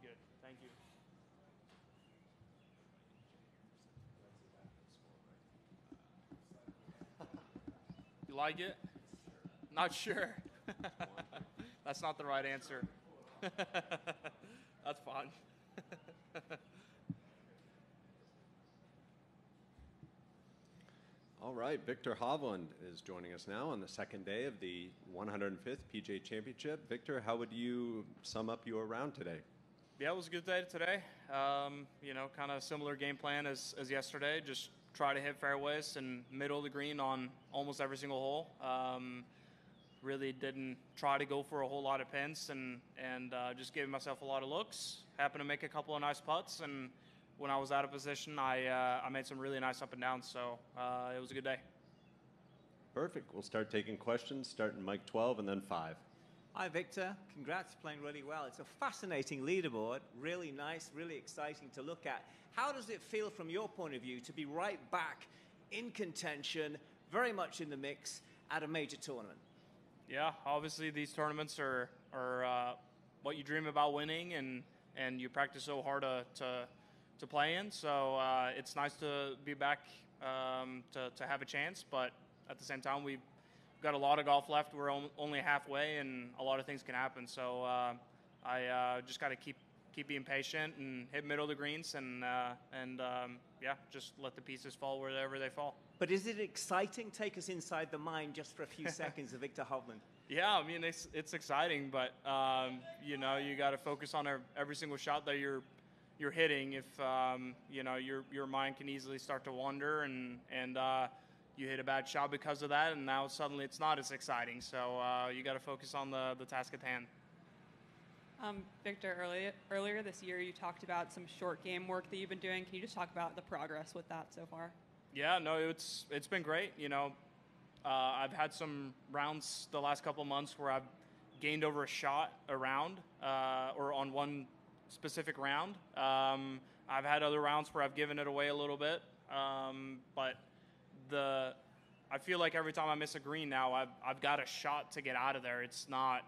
good. Thank you. You like it? Not sure. That's not the right answer. That's fine. All right, Viktor Hovland is joining us now on the second day of the 105th PGA Championship. Viktor, how would you sum up your round today? Yeah, it was a good day today. Kind of similar game plan as yesterday. Just try to hit fairways and middle of the green on almost every single hole. Really didn't try to go for a whole lot of pins and just gave myself a lot of looks. Happened to make a couple of nice putts, and when I was out of position, I made some really nice up and downs. So it was a good day. Perfect. We'll start taking questions, starting Mike 12 and then 5. Hi, Viktor. Congrats, playing really well. It's a fascinating leaderboard, really nice, really exciting to look at. How does it feel from your point of view to be right back in contention, very much in the mix at a major tournament? Yeah, obviously these tournaments are what you dream about winning, and you practice so hard to play in. So it's nice to be back to have a chance, but at the same time we've got a lot of golf left. We're only halfway, and a lot of things can happen. So I just got to keep being patient and hit middle of the greens, and just let the pieces fall wherever they fall. But is it exciting? Take us inside the mind just for a few seconds of Viktor Hovland. Yeah, I mean it's exciting, but you got to focus on every single shot that you're hitting. If your mind can easily start to wander, and you hit a bad shot because of that, and now suddenly it's not as exciting. So you got to focus on the task at hand. Viktor, earlier this year you talked about some short game work that you've been doing. Can you just talk about the progress with that so far? Yeah, no, it's been great. I've had some rounds the last couple of months where I've gained over a shot a round or on one specific round. I've had other rounds where I've given it away a little bit, but I feel like every time I miss a green now, I've got a shot to get out of there. It's not,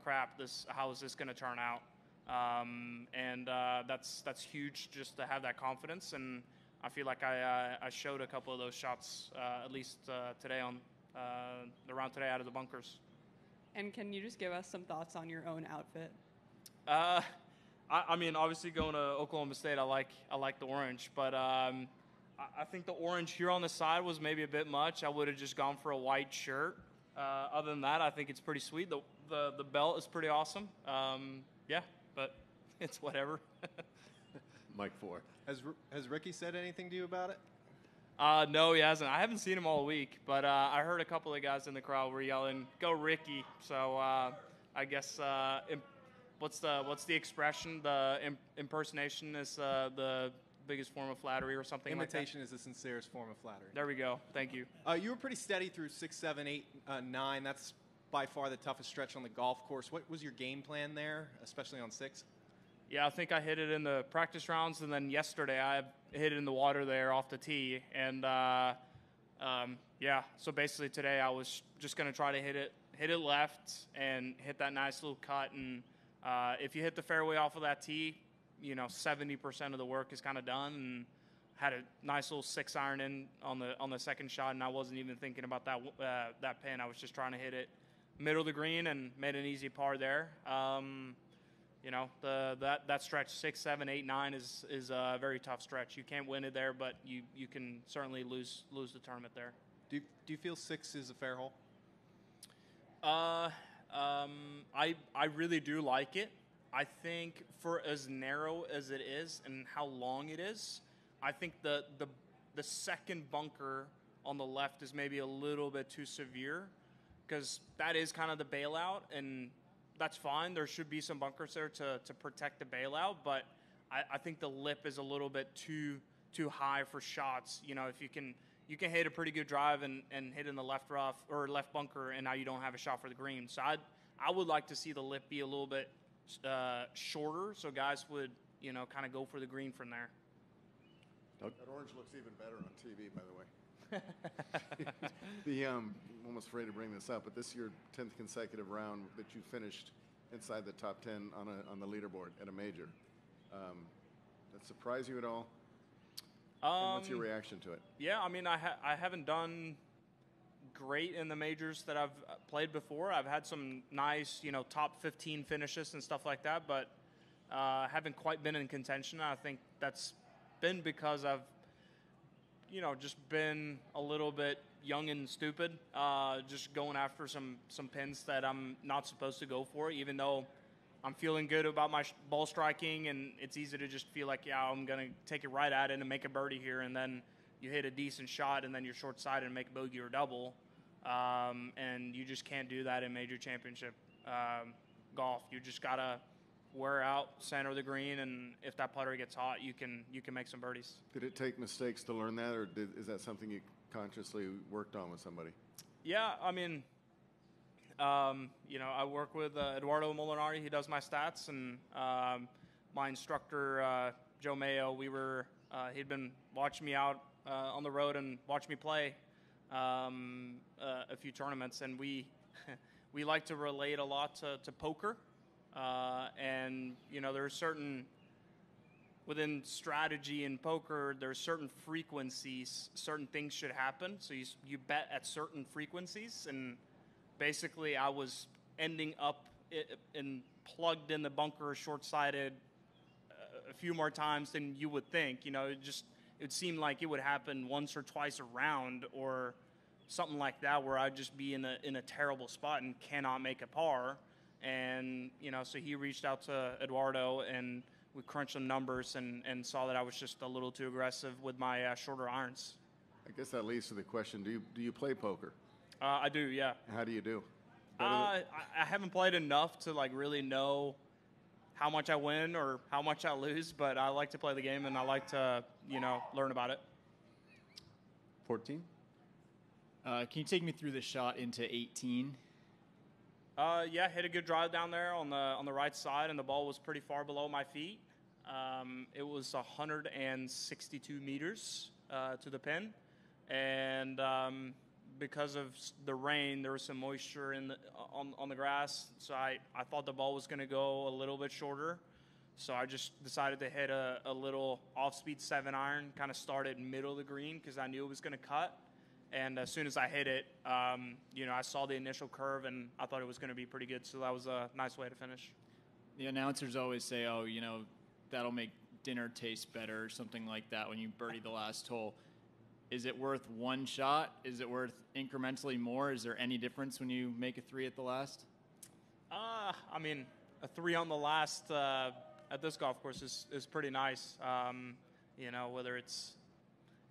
crap, how is this going to turn out? That's huge just to have that confidence, and I feel like I showed a couple of those shots at least today on the round today out of the bunkers. And can you just give us some thoughts on your own outfit? I mean, obviously going to Oklahoma State, I like the orange, but I think the orange here on the side was maybe a bit much. I would have just gone for a white shirt. Other than that, I think it's pretty sweet. The belt is pretty awesome. But it's whatever. Mike 4. Has Ricky said anything to you about it? No, he hasn't. I haven't seen him all week, but I heard a couple of guys in the crowd were yelling, "Go Ricky!" So I guess what's the expression? The impersonation is the biggest form of flattery, or something like that. Imitation is the sincerest form of flattery. There we go. Thank you. You were pretty steady through 6, 7, 8, 9. That's by far the toughest stretch on the golf course. What was your game plan there, especially on 6? Yeah, I think I hit it in the practice rounds, and then yesterday I hit it in the water there off the tee. And so basically today I was just going to try to hit it left and hit that nice little cut. And if you hit the fairway off of that tee, 70% of the work is kind of done. And had a nice little 6-iron in on the second shot, and I wasn't even thinking about that pin. I was just trying to hit it middle of the green and made an easy par there. That stretch 6, 7, 8, 9 is a very tough stretch. You can't win it there, but you can certainly lose the tournament there. Do you feel 6 is a fair hole? I really do like it. I think for as narrow as it is and how long it is, I think the second bunker on the left is maybe a little bit too severe, because that is kind of the bailout, and that's fine. There should be some bunkers there to protect the bailout, but I think the lip is a little bit too high for shots. If you can hit a pretty good drive and hit in the left rough or left bunker, and now you don't have a shot for the green. So I would like to see the lip be a little bit shorter, so guys would kind of go for the green from there. That orange looks even better on TV, by the way. I'm almost afraid to bring this up, but this is your 10th consecutive round that you finished inside the top 10 on the leaderboard at a major. That surprise you at all? And what's your reaction to it? Yeah, I mean, I haven't done great in the majors that I've played before. I've had some nice, top 15 finishes and stuff like that, but haven't quite been in contention. I think that's been because I've, just been a little bit young and stupid, just going after some pins that I'm not supposed to go for, even though I'm feeling good about my ball striking, and it's easy to just feel like, yeah, I'm going to take it right at it and make a birdie here, and then you hit a decent shot, and then you're short-sided and make a bogey or double, and you just can't do that in major championship golf. You just got to wear out center of the green, and if that putter gets hot, you can make some birdies. Did it take mistakes to learn that, or is that something you consciously worked on with somebody? Yeah, I mean, I work with Eduardo Molinari. He does my stats, and my instructor, Joe Mayo, he'd been watching me out on the road and watching me play a few tournaments, and we like to relate a lot to poker. And there's certain, within strategy in poker, there's certain frequencies, certain things should happen. So you bet at certain frequencies, and basically I was ending up plugged in the bunker short-sided a few more times than you would think. It seemed like it would happen once or twice a round or something like that, where I'd just be in a terrible spot and cannot make a par. And, so he reached out to Eduardo, and we crunched some numbers and saw that I was just a little too aggressive with my shorter irons. I guess that leads to the question, do you play poker? I do, yeah. How do you do? I haven't played enough to, really know how much I win or how much I lose, but I like to play the game, and I like to, learn about it. 14? Can you take me through the shot into 18? Yeah, hit a good drive down there on the right side, and the ball was pretty far below my feet. It was 162 meters to the pin, and because of the rain, there was some moisture on the grass, so I thought the ball was going to go a little bit shorter. So I just decided to hit a little off-speed 7-iron, kind of started middle of the green because I knew it was going to cut. And as soon as I hit it, I saw the initial curve, and I thought it was going to be pretty good. So that was a nice way to finish. The announcers always say, that'll make dinner taste better or something like that when you birdie the last hole. Is it worth one shot? Is it worth incrementally more? Is there any difference when you make a 3 at the last? I mean, a 3 on the last at this golf course is pretty nice. Whether it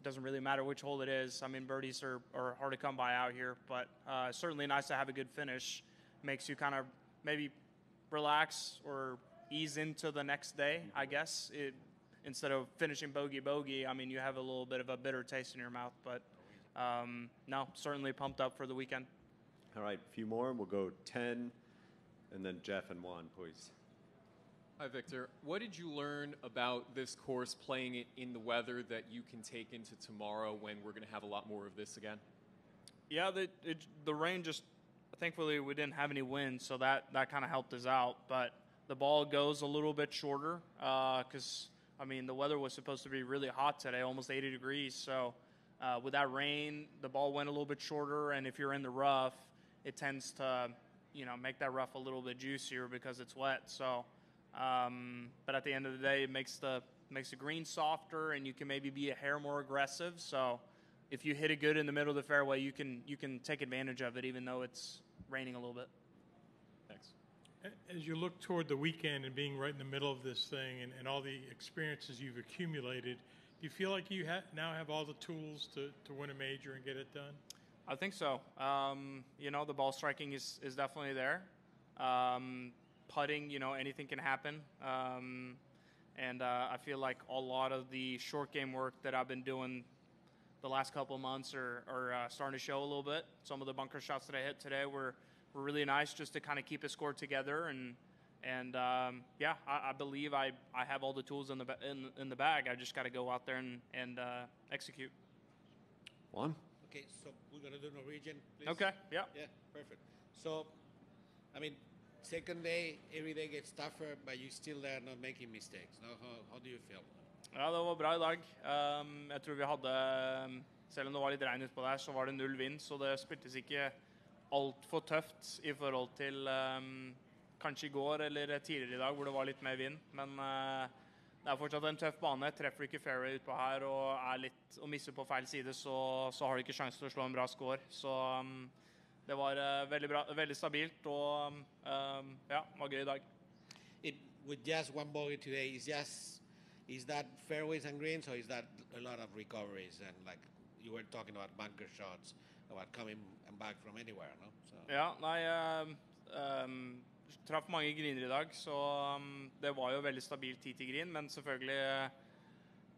doesn't really matter which hole it is. I mean, birdies are hard to come by out here, but certainly nice to have a good finish. Makes you kind of maybe relax or ease into the next day, I guess. Instead of finishing bogey, I mean, you have a little bit of a bitter taste in your mouth. But, no, certainly pumped up for the weekend. All right, a few more. We'll go 10, and then Jeff and Juan, please. Hi, Victor. What did you learn about this course, playing it in the weather, that you can take into tomorrow when we're going to have a lot more of this again? Yeah, the rain just, thankfully we didn't have any wind, so that kind of helped us out. But the ball goes a little bit shorter because, the weather was supposed to be really hot today, almost 80 degrees. So with that rain, the ball went a little bit shorter, and if you're in the rough, it tends to, make that rough a little bit juicier because it's wet. So. But at the end of the day, it makes the green softer, and you can maybe be a hair more aggressive. So if you hit it good in the middle of the fairway, you can take advantage of it, even though it's raining a little bit. Thanks. As you look toward the weekend and being right in the middle of this thing and all the experiences you've accumulated, do you feel like you now have all the tools to win a major and get it done? I think so. The ball striking is definitely there. Putting, anything can happen. And I feel like a lot of the short game work that I've been doing the last couple of months are starting to show a little bit. Some of the bunker shots that I hit today were really nice just to kind of keep a score together. And I believe I have all the tools in the bag. I just got to go out there and execute. Juan? Okay, so we're going to do Norwegian, please. Okay, yeah. Yeah, perfect. So, Second day, every day gets tougher, but you still there not making mistakes. No? How do you feel? Ja, det var bra I dag. Jeg tror vi hadde, selv om det var litt regn utpå der, så var det 0 vind, så det spiltes ikke alt for tøft I forhold til kanskje I går eller tidligere I dag, hvor det var litt mer vind. Men det fortsatt en tøff bane. Treffer ikke fairway utpå her og misser på feil side, så har du ikke sjanse til å slå en bra score. Så det var veldig bra, veldig stabilt, og ja, det var gøy I dag. With just one bogey today, is that fairways and greens, or is that a lot of recoveries? And like you were talking about bunker shots, about coming back from anywhere, no? So. Ja, nei, traff mange griner I dag, så det var jo veldig stabilt 10 green, men selvfølgelig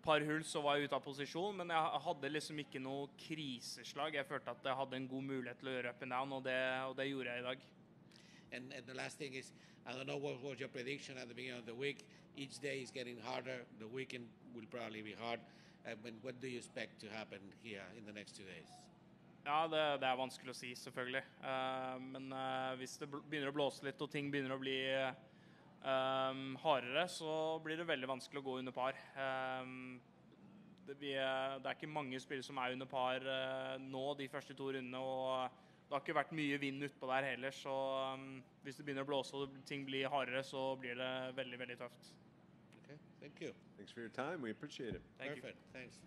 par hull så var jeg ute av posisjon, men jeg hadde liksom ikke noe kriseslag. Jeg følte at jeg hadde en god mulighet til å gjøre up and down, og det gjorde jeg I dag. And the last thing is, I don't know what was your prediction at the beginning of the week. Each day is getting harder. The weekend will probably be hard. But what do you expect to happen here in the next 2 days? Ja, det vanskelig å si, selvfølgelig. Men hvis det begynner å blåse litt, og ting begynner å bli hardere, så blir det veldig vanskelig å gå under par. Det ikke mange spillere som under par nå de første 2 rundene, og det har ikke vært mye vind utpå der heller, så hvis det begynner å blåse og ting blir hardere, så blir det veldig, veldig tøft. Okay, thank you. Thanks for your time. We appreciate it. Perfect. Thanks.